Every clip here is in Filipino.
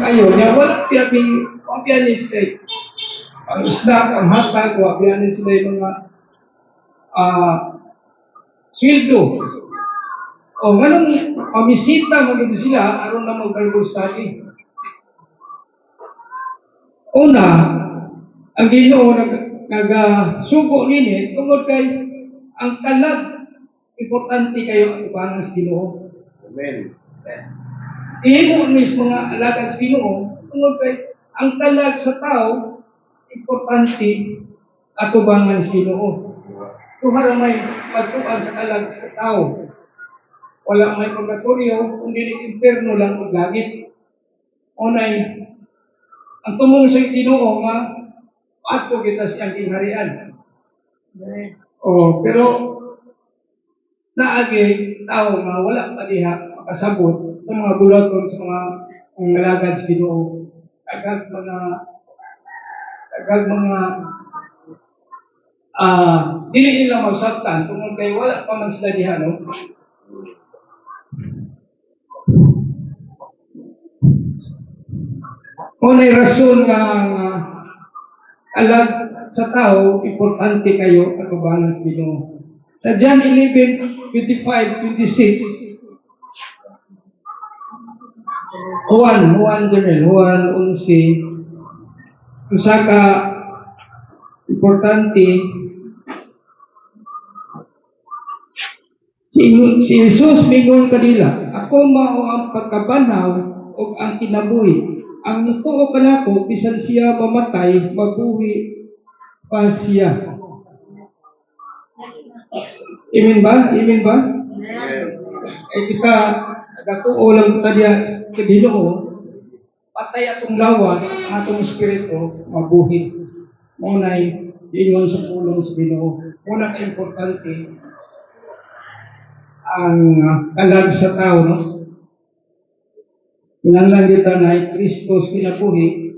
kayo niya wala piyabi state. Ang snack, ang hotdog, wapianin sila yung mga sweldo. O ganun, pamisita magiging sila aron na mag-Bible study. Una, ang Ginoo nagsugo nini tungod kay ang kalag importante kayo ang ibangan sa Ginoo. Amen. Ihimo ni sa mga alagad sa Ginoo tungod kay ang kalag sa tao importante atubangan sa Ginoo. Tuhara may pagtuan sa kalag sa tao. Wala may purgatorio, kundi impierno lang o langit. Unay, ang tumong sa Ginoo nga ato kita siyang kingharian. Pero naagi tao nga wala pa diha makasabot ng mga bulaton sa mga alagad sa Ginoo. Agag mga dili nila magsabtan tungod kay wala pa man sila diha, no? Unay rason nga alag sa tao importante kayo atubangan sa Ginoo. Sa John 11:25-26 Juan 11 usa ka importante si Jesus mingon kanila, ako mao ang pagkabanaw ug ang kinabuhi. Ang mutuo kanako bisan siya mamatay, mabuhi pa siya. Amen ba? Amen ba? Ay kita nagatuo lang kita diya sa Ginoo. Patay atong lawas, ang atong espiritu, mabuhi. Muna'y ingon sa pulong sa Ginoo. Muna ka importante ang kalag sa tao, no? Kinanglan dito na Kristos kinabuhi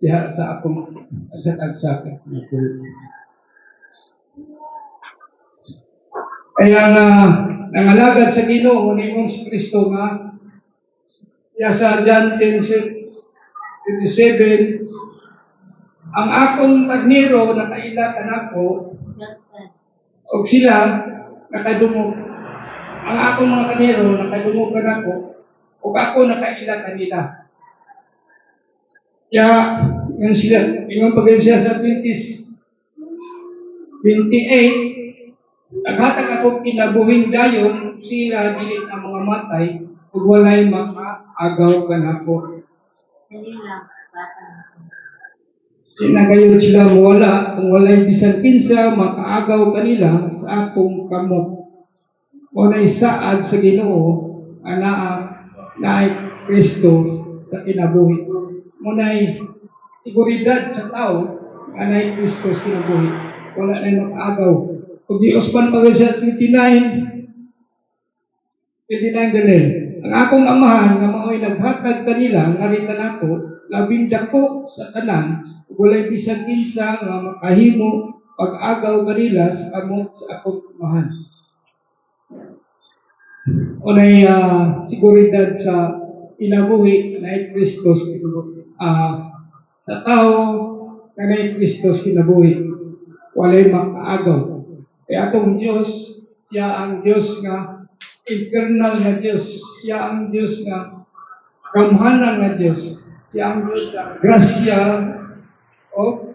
diha sa akong agsak-agsak kinabuhi. Kaya nangalagad sa Ginoo nimong si Kristo nga ya sa John 10:27 ang akong tagniro nakaila kanako og sila nakadungog. Ang akong mga kaniro nakadungog kanako ug ako nakaila kanila. Ya yan sila ingon pag siya sa 28 naghatag ako kinabuhing dayon sila dili na mga matay ug walay makaagaw kanako. Nagayod sila mawala kung walay bisan kinsa makaagaw kanila sa akong kamot. Unay saad sa Ginoo naay Kristo sa kinabuhi. Unay seguridad sa tao anay Kristo sa kinabuhi. Wala na makaagaw. Kung Diyos man pag sa 29 ganun. Ang akong amahan nga mao'y naghatag kanila nga rin kanako labing dako sa tanan walay bisan kinsa nga makahimo pag-agaw kanila sa amot sa akong amahan. Unay seguridad sa kinabuhi kanay Kristo sa tao kanay Kristo kinabuhi walay makaagaw. Kaya atong Diyos, siya ang Diyos nga eternal na Diyos. Siya ang Diyos nga kamhanan na Diyos. Siya ang Diyos nga grasya o